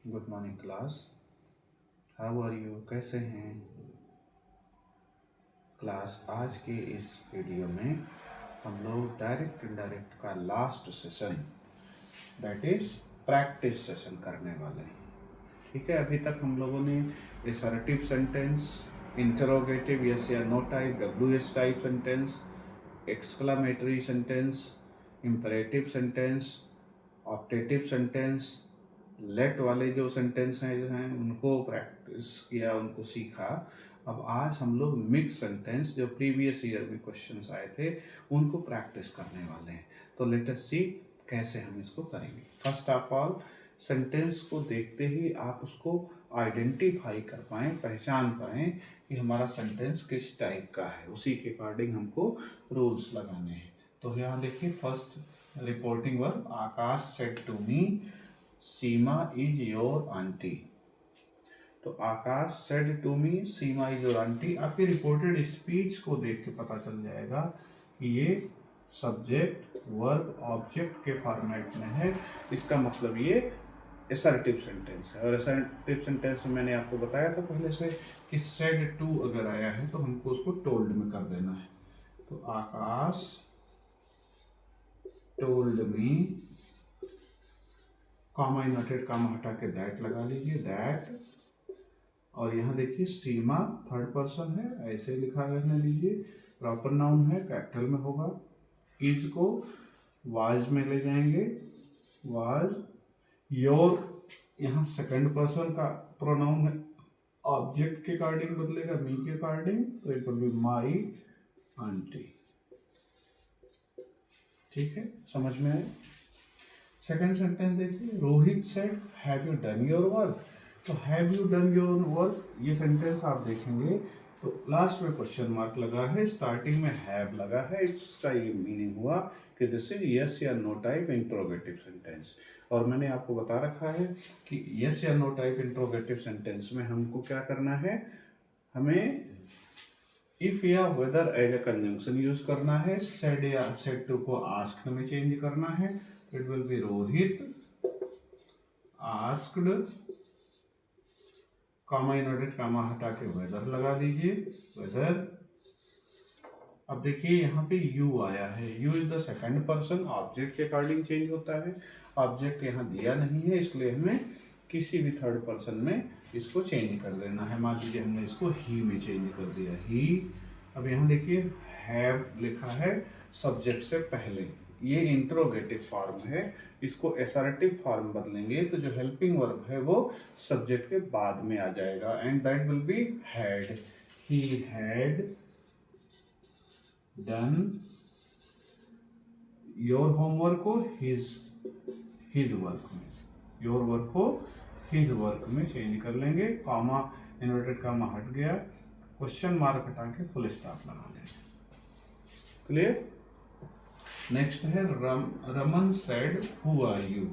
Good morning class. How are you? कैसे हैं class? आज के इस वीडियो में हम लोग डायरेक्ट इनडायरेक्ट का last session that is practice session करने वाले हैं। ठीक है, अभी तक हम लोगों ने असर्टिव सेंटेंस, इंटरोगेटिव यस या no type, W H type sentence, exclamatory sentence, imperative sentence, optative sentence, let वाले जो सेंटेंस हैं उनको प्रैक्टिस किया, उनको सीखा। अब आज हम लोग मिक्स सेंटेंस जो प्रीवियस ईयर में क्वेश्चंस आए थे उनको प्रैक्टिस करने वाले हैं। तो लेट अस सी कैसे हम इसको करेंगे। फर्स्ट ऑफ ऑल, सेंटेंस को देखते ही आप उसको आइडेंटिफाई कर पाएँ, पहचान पाएँ कि हमारा सेंटेंस किस टाइप का है, उसी के अकॉर्डिंग हमको रूल्स लगाने हैं। तो यहाँ देखिए, first reporting verb, Akash said to me Seema is your aunty. तो Akash said to me Seema is your aunty. आपके रिपोर्टेड स्पीच को देख के पता चल जाएगा कि ये सब्जेक्ट वर्ब ऑब्जेक्ट के फॉर्मेट में है। इसका मतलब ये असर्टिव सेंटेंस है। और असर्टिव सेंटेंस में मैंने आपको बताया था पहले से कि सेड टू अगर आया है तो हमको उसको टोल्ड में कर देना है। तो Akash told me, comma inverted comma हटा के दैट लगा लीजिए, दैट। और यहाँ देखिए सीमा थर्ड पर्सन है, ऐसे लिखा रहने दीजिए। प्रॉपर नाउन है, कैपिटल में होगा। इज को वाज में ले जाएंगे, वाज। योर यहाँ सेकंड पर्सन का प्रोनाउन है, ऑब्जेक्ट के अकॉर्डिंग बदलेगा, मी के अकॉर्डिंग, तो it will be my aunty. ठीक है, समझ में आए? सेकंड सेंटेंस देखिए, Rohit said have you done your work. तो have you done your work, ये सेंटेंस आप देखेंगे तो लास्ट में क्वेश्चन मार्क लगा है, स्टार्टिंग में हैव लगा है। इसका ये मीनिंग हुआ कि दिस इज यस या नो टाइप इंट्रोगेटिव सेंटेंस। और मैंने आपको बता रखा है कि यस या नो टाइप इंट्रोगेटिव सेंटेंस में हमको क्या करना है, हमें इफ या whether as a conjunction use करना है। सेड या सेड टू को आस्क्ड में चेंज करना है। It will be Rohit asked, comma inverted comma हटा के वेदर लगा दीजिए, वेदर। अब देखिए यहाँ पे यू आया है, you is the second person, object के अकॉर्डिंग चेंज होता है। ऑब्जेक्ट यहाँ दिया नहीं है, इसलिए हमें किसी भी थर्ड पर्सन में इसको चेंज कर देना है। मान लीजिए हमने इसको ही में चेंज कर दिया, ही। अब यहाँ देखिए हैव लिखा है सब्जेक्ट से पहले, ये इंट्रोगेटिव फॉर्म है। इसको असर्टिव फॉर्म बदलेंगे तो जो हेल्पिंग वर्ब है वो सब्जेक्ट के बाद में आ जाएगा, and that will be had. He had done your homework को हिज वर्क में, योर वर्क को हिज वर्क में चेंज कर लेंगे। कॉमा इन्वर्टेड कॉमा हट गया, क्वेश्चन मार्क हटा के फुल स्टॉप लगा लेंगे। क्लियर? नेक्स्ट है Raman said who are you.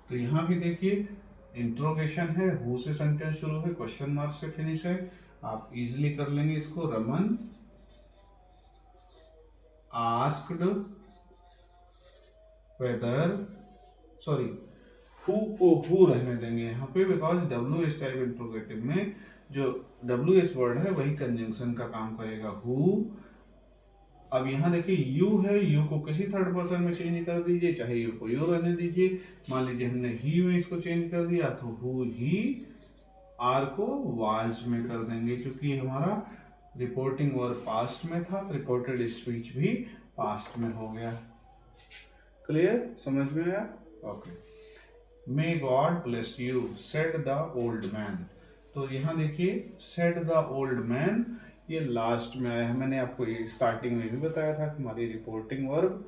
तो यहाँ भी देखिए इंट्रोगेशन है, हु से सेंटेंस शुरू है, क्वेश्चन मार्क से फिनिश है। आप इजिली कर लेंगे इसको। Raman asked whether, sorry who को हु रहने देंगे यहाँ पे, because W H type interrogative में जो डब्ल्यू एस वर्ड है वही कंजंक्शन का काम करेगा, हु। अब यहाँ देखिए यू है, यू को किसी थर्ड पर्सन में चेंज कर दीजिए, चाहे यू को यू रहने दीजिए। मान लीजिए हमने ही में इसको चेंज कर दिया तो हु ही। आर को वाज में कर देंगे, क्योंकि हमारा रिपोर्टिंग वर्ब पास्ट में था तो रिपोर्टेड स्पीच भी पास्ट में हो गया। क्लियर? समझ में आया? Okay. May God bless you said the old man. तो यहाँ देखिए सेड द ओल्ड मैन, ये लास्ट में आया है। मैंने आपको ये स्टार्टिंग में भी बताया था कि हमारी रिपोर्टिंग वर्ब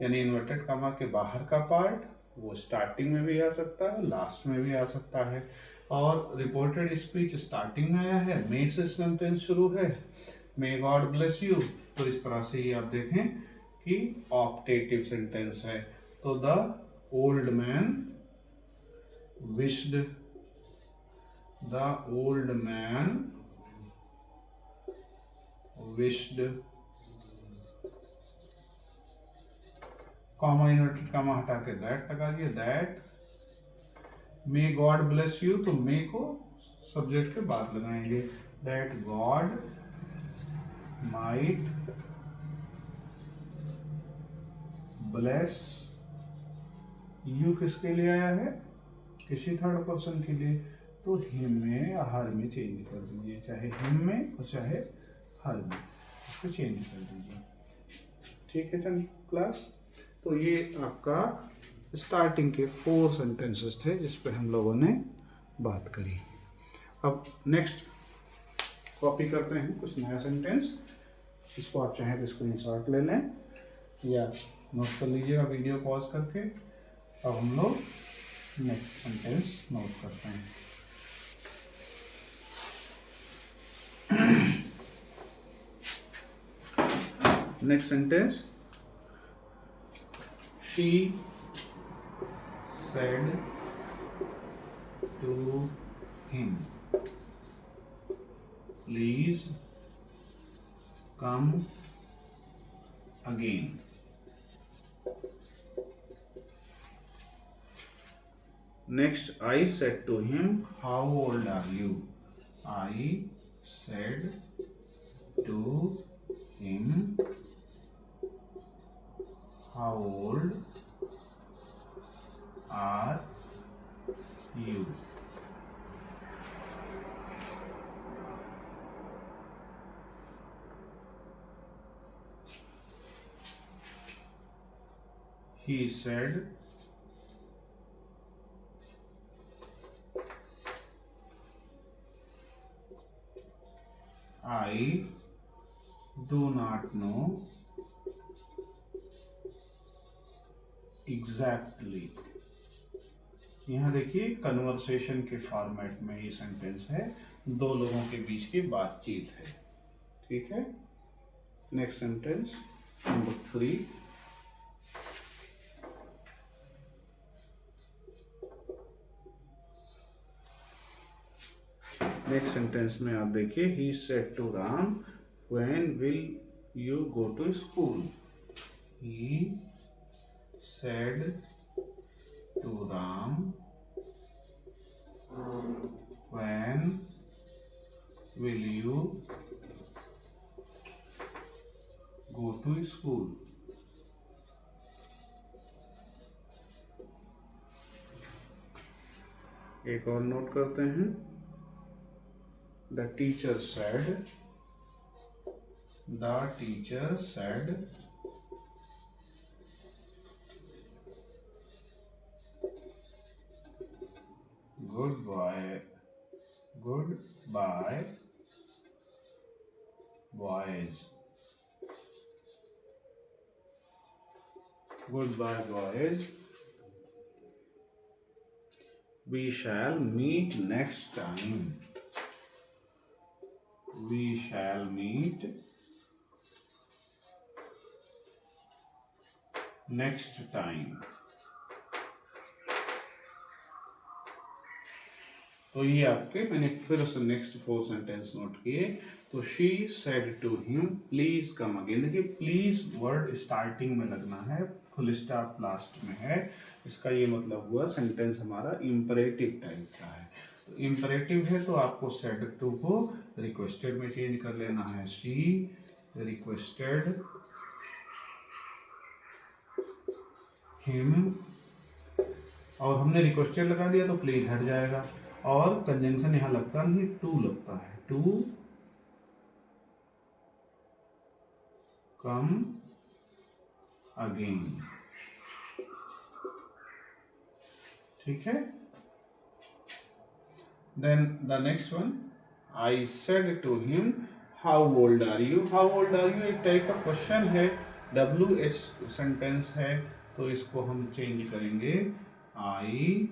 यानी इन्वर्टेड कॉमा के बाहर का पार्ट वो स्टार्टिंग में भी आ सकता है, लास्ट में भी आ सकता है। और रिपोर्टेड स्पीच स्टार्टिंग में आया है, मे से सेंटेंस शुरू है, मे गॉड ब्लेस यू। तो इस तरह से ये आप देखें कि ऑप्टेटिव सेंटेंस है। तो the old man wished, the old man wished, comma inverted comma हटा के दैट लगा दिया, that may God bless you, तो मे को सब्जेक्ट के बाद लगाएंगे, that God might bless you किसके लिए आया है, किसी थर्ड पर्सन के लिए, तो हिम में या हर में चेंज कर दीजिए, चाहे हिम में और चाहे हर में, इसको चेंज कर दीजिए। ठीक है सर क्लास, तो ये आपका स्टार्टिंग के 4 सेंटेंसेस थे जिस पे हम लोगों ने बात करी। अब नेक्स्ट कॉपी करते हैं कुछ नया सेंटेंस, इसको आप चाहें तो स्क्रीनशॉट ले लें या नोट कर लीजिएगा वीडियो पॉज करके। अब हम लोग नेक्स्ट सेंटेंस नोट करते हैं। Next sentence, she said to him, please come again. Next, I said to him, how old are you? I said to him, how old are you? He said, I do not know exactly. यहाँ देखिए conversation के format में ये sentence है, दो लोगों के बीच की बातचीत है। ठीक है, next sentence number 3, next sentence में आप देखिए, he said to Ram, when will you go to school? He said to Ram, when will you go to school? एक और नोट करते हैं, the teacher said, goodbye boys. Goodbye boys. We shall meet next time. We shall meet next time. तो ये आपके मैंने फिर से नेक्स्ट 4 सेंटेंस नोट किए। तो she said to him, please come again. देखिए प्लीज वर्ड स्टार्टिंग में लगना है, फुल स्टॉप लास्ट में है। इसका ये मतलब हुआ सेंटेंस हमारा इंपरेटिव टाइप का है। तो इंपरेटिव है तो आपको सेड टू को रिक्वेस्टेड में चेंज कर लेना है। शी रिक्वेस्टेड हिम, और हमने रिक्वेस्टेड लगा दिया तो प्लीज हट जाएगा, और कंजंक्शन यहां लगता नहीं, टू लगता है, टू कम अगेन। ठीक है, then the next one, I said to him how old are you. How old are you एक टाइप का क्वेश्चन है, WH सेंटेंस है, तो इसको हम चेंज करेंगे, आई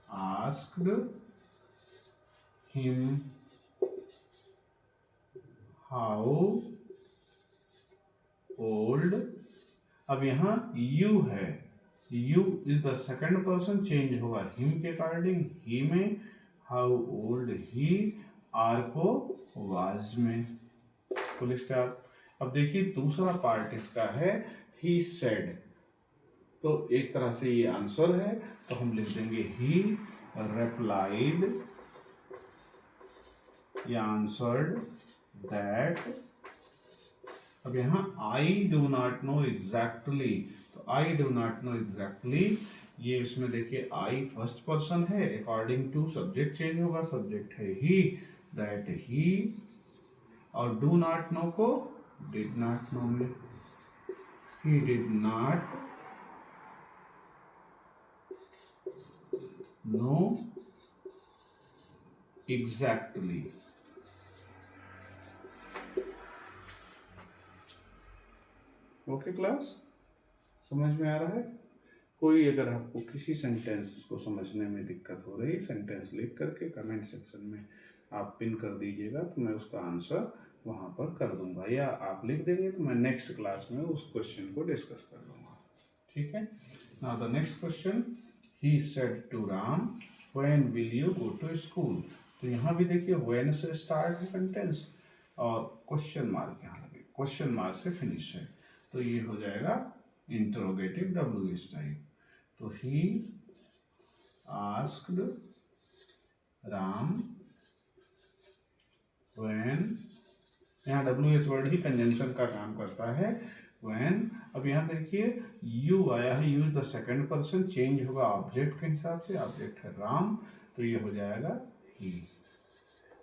asked him how old। अब यहाँ you है, you is the second person, change होगा him के अकॉर्डिंग, he में, how old he, are को was में, फुल स्टॉप। अब देखिए दूसरा पार्ट इसका है he said, तो एक तरह से ये आंसर है, तो हम लिख देंगे ही replied या आंसर्ड दैट। अब यहाँ I do not know exactly, तो I do not know exactly, ये इसमें देखिए आई फर्स्ट पर्सन है, अकॉर्डिंग टू सब्जेक्ट चेंज होगा, सब्जेक्ट है ही, दैट ही, और डू नॉट नो को डिड नॉट नो में, he did not know exactly. Okay class, समझ में आ रहा है? कोई अगर आपको किसी सेंटेंस को समझने में दिक्कत हो रही, सेंटेंस लिख करके कमेंट सेक्शन में आप पिन कर दीजिएगा, तो मैं उसका आंसर वहाँ पर कर दूंगा, या आप लिख देंगे तो मैं नेक्स्ट क्लास में उस क्वेश्चन को डिस्कस कर लूँगा। ठीक है। Now the next question, he said to Ram when will you go to school. तो यहाँ भी देखिए व्हेन से स्टार्ट है सेंटेंस और क्वेश्चन मार्क यहाँ लगे, क्वेश्चन मार्क से फिनिश है, तो ये हो जाएगा इंटरोगेटिव WH टाइप। तो ही आस्क्ड राम व्हेन, यहाँ WH वर्ड ही कंजंक्शन का काम करता है, व्हेन। अब यहाँ देखिए यू आया है, use the second person, change होगा ऑब्जेक्ट के हिसाब से, ऑब्जेक्ट है राम, तो ये हो जाएगा ही।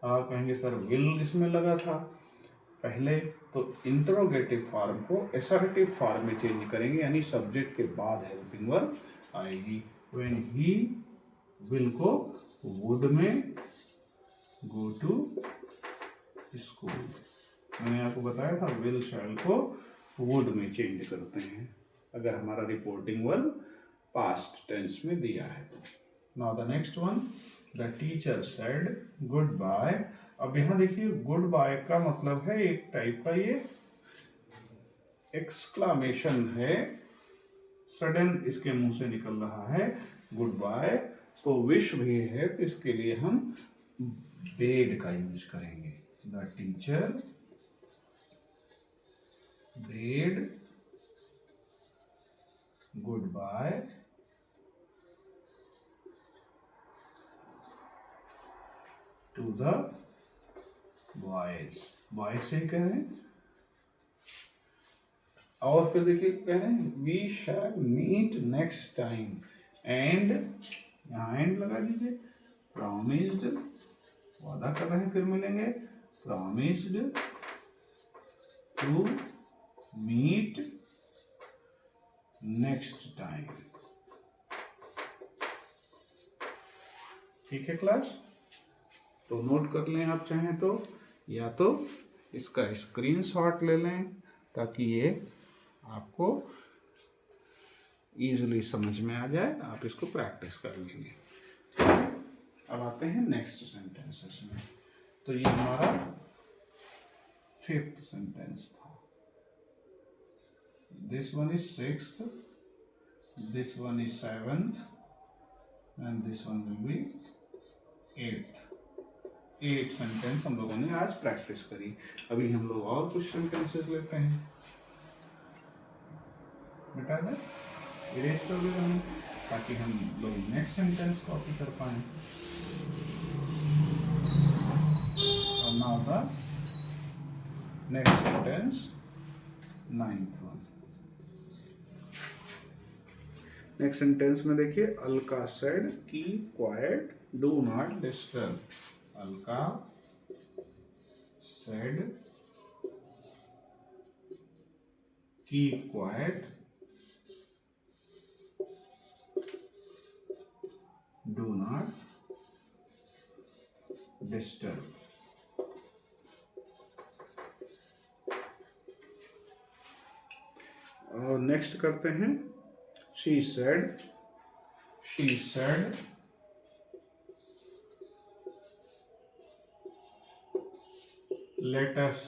आप कहेंगे सर विल इसमें लगा था पहले, तो इंटरोगेटिव फॉर्म को असर्टिव फॉर्म में चेंज करेंगे, यानी सब्जेक्ट के बाद हेल्पिंग वर्ब आएगी। व्हेन ही विल को वुड में गो टू स्कूल, मैंने आपको बताया था विल शैल को वुड में चेंज करते हैं अगर हमारा रिपोर्टिंग वर्ब पास्ट टेंस में दिया है तो। Now the next one, the teacher said goodbye. अब यहाँ देखिए गुड बाय का मतलब है एक टाइप का ये एक्सक्लामेशन है, सडन इसके मुंह से निकल रहा है गुड बाय, तो विश भी है, तो इसके लिए हम बेड का यूज करेंगे। The teacher bed good by two the boys, boys से कह रहे हैं। और फिर देखिए कह रहे हैं we shall meet next time, and यहाँ एंड लगा दीजिए, प्रॉमिस्ड वादा कर रहे हैं फिर मिलेंगे, promised to meet next time. ठीक है क्लास, तो नोट कर लें आप चाहें तो, या तो इसका स्क्रीनशॉट ले लें ताकि ये आपको इजीली समझ में आ जाए, आप इसको प्रैक्टिस कर लेंगे। अब आते हैं नेक्स्ट सेंटेंसेस में। तो ये हमारा फिफ्थ सेंटेंस था, this one is sixth, this one is seventh, and this one will be eighth. 8 sentence हम लोगों ने आज प्रैक्टिस करी। अभी हम लोग और कुछ सेंटेंसेस लेते हैं, बेटा है इरेज कर देते हैं ताकि हम लोग नेक्स्ट सेंटेंस कॉपी कर पाए। और now the next sentence, 9th one. Next sentence में देखिए Alka said keep quiet do not disturb. Alka said keep quiet do not disturb. और नेक्स्ट करते हैं she said let us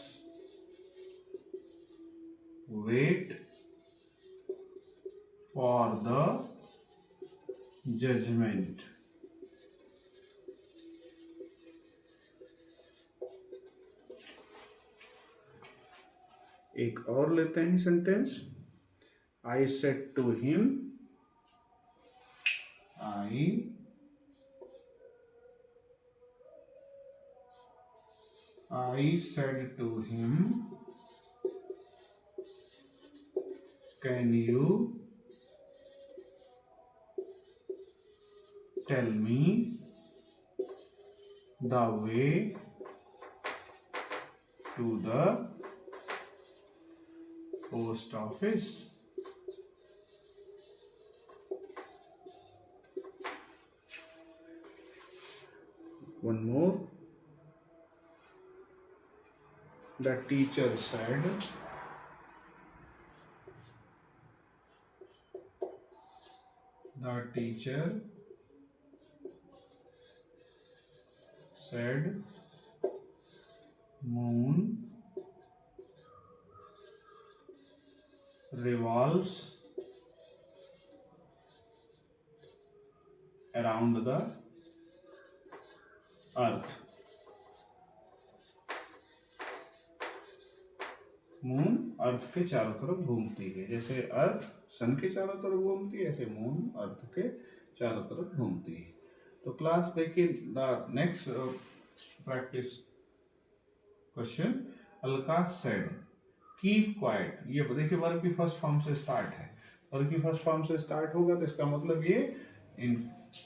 wait for the judgment। एक और लेते हैं sentence, I said to him I said to him, can you tell me the way to the post office? One more. The teacher said, moon revolves around the earth. Moon earth के चारों तरफ घूमती है। जैसे अर्थ सन के चारों तरफ घूमती है, ऐसे मून अर्थ के चारों तरफ घूमती है। तो क्लास देखिए, the next practice question, Alka said keep quiet. ये देखिए वर्ब की फर्स्ट फॉर्म से स्टार्ट है। वर्ब की फर्स्ट फॉर्म से स्टार्ट होगा तो इसका मतलब ये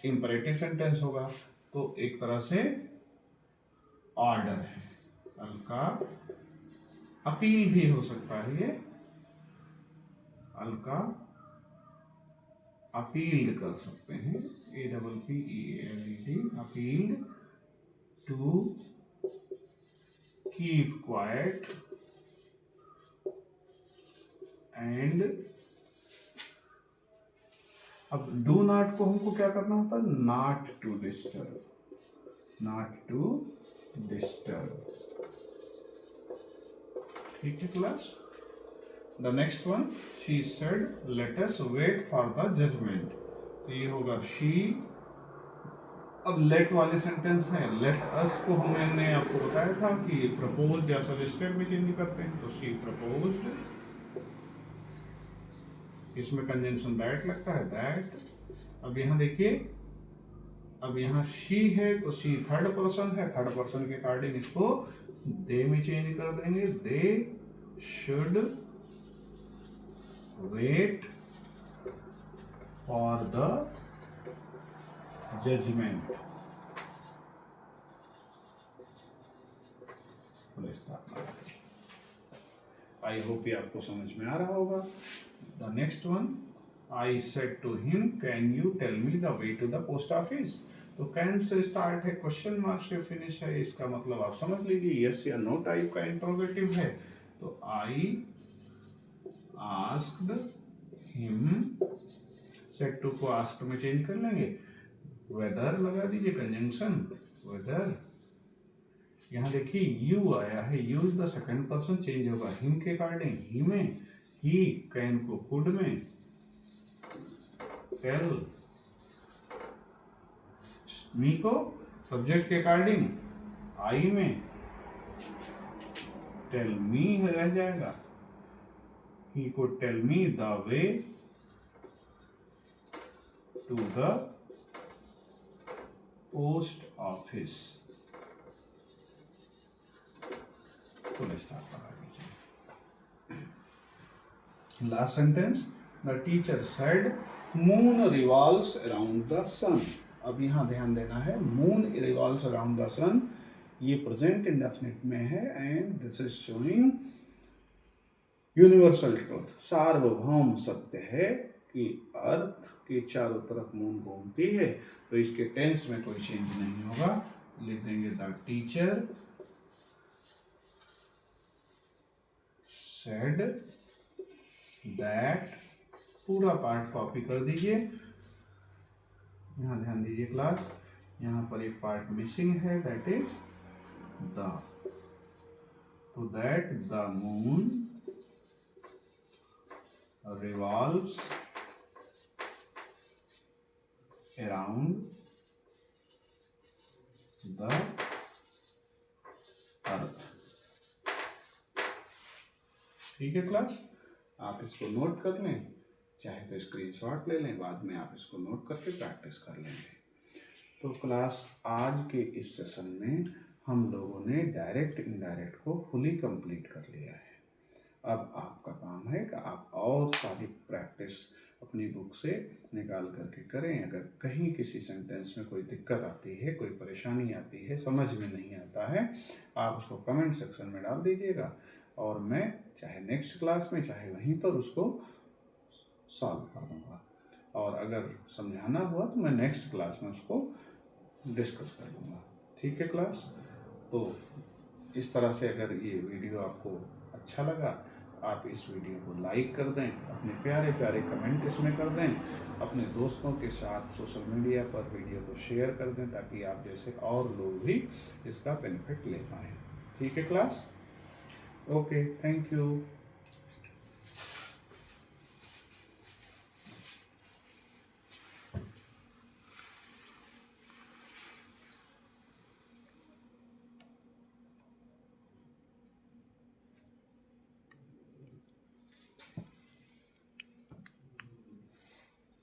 इंपरेटिव सेंटेंस होगा, तो एक तरह से ऑर्डर है। अलका, अपील भी हो सकता है, ये अलका अपील्ड कर सकते हैं, APPEALED, appealed to keep quiet and. अब डू नॉट को हमको क्या करना होता है, not to disturb, not to disturb. ठीक है class. The next one, she said let us wait for the judgement. तो ये होगा शी। अब लेट वाले सेंटेंस है, लेट अस को हमने आपको बताया था कि प्रपोज या सजेस्टेड में चेंज करते हैं, तो शी प्रपोज्ड, इसमें कंजंक्शन दैट लगता है, दैट। अब यहाँ देखिए, अब यहाँ शी है तो शी थर्ड पर्सन है, थर्ड पर्सन के अकॉर्डिंग इसको दे में चेंज कर देंगे, they should wait for the judgement. I hope ये आपको समझ में आ रहा होगा। The next one, I said to him can you tell me the way to the post office. तो कैन से स्टार्ट है, क्वेश्चन मार्क से फिनिश है, इसका मतलब आप समझ लीजिए यस या नो टाइप का इंट्रोगेटिव है। तो I asked him, said to को आस्क्ड में चेंज कर लेंगे, वेदर लगा दीजिए कंजंक्शन, वेदर। यहाँ देखिए यू आया है, you is the second person, change होगा हिम के अकॉर्डिंग, ही में, ही, कैन को कुड में, टेल, मी को सब्जेक्ट के अकॉर्डिंग आई में, टेल मी रह जाएगा, ही को tell me the way to the post office. Last sentence, the teacher said moon revolves around the sun. अब यहाँ ध्यान देना है, moon revolves around the sun, ये प्रेजेंट इंडेफिनिट में है and this is showing universal truth, सार्वभौम सत्य है कि अर्थ के चारों तरफ मून घूमती है। तो इसके टेंस में कोई चेंज नहीं होगा, लिख देंगे द टीचर सेड दैट। पूरा पार्ट कॉपी कर दीजिए, यहाँ ध्यान दीजिए क्लास, यहाँ पर एक पार्ट मिसिंग है, दैट इज द। तो that the moon revolves around the earth। ठीक है क्लास, आप इसको नोट कर लें। चाहे तो स्क्रीनशॉट ले लें, बाद में आप इसको नोट करके प्रैक्टिस कर लेंगे। तो क्लास आज के इस सेशन में हम लोगों ने डायरेक्ट इनडायरेक्ट को फुली कंप्लीट कर लिया है। अब आपका काम है कि आप और सारी प्रैक्टिस अपनी बुक से निकाल करके करें। अगर कहीं किसी सेंटेंस में कोई दिक्कत आती है, कोई परेशानी आती है, समझ में नहीं आता है, आप उसको कमेंट सेक्शन में डाल दीजिएगा और मैं चाहे नेक्स्ट क्लास में चाहे वहीं पर उसको सॉल्व कर दूँगा। और अगर समझाना हुआ तो मैं नेक्स्ट क्लास में उसको डिस्कस कर दूँगा। ठीक है क्लास? तो इस तरह से अगर ये वीडियो आपको अच्छा लगा, आप इस वीडियो को लाइक कर दें, अपने प्यारे प्यारे कमेंट इसमें कर दें, अपने दोस्तों के साथ सोशल मीडिया पर वीडियो को शेयर कर दें ताकि आप जैसे और लोग भी इसका बेनिफिट ले पाएँ। ठीक है क्लास? Okay, thank you.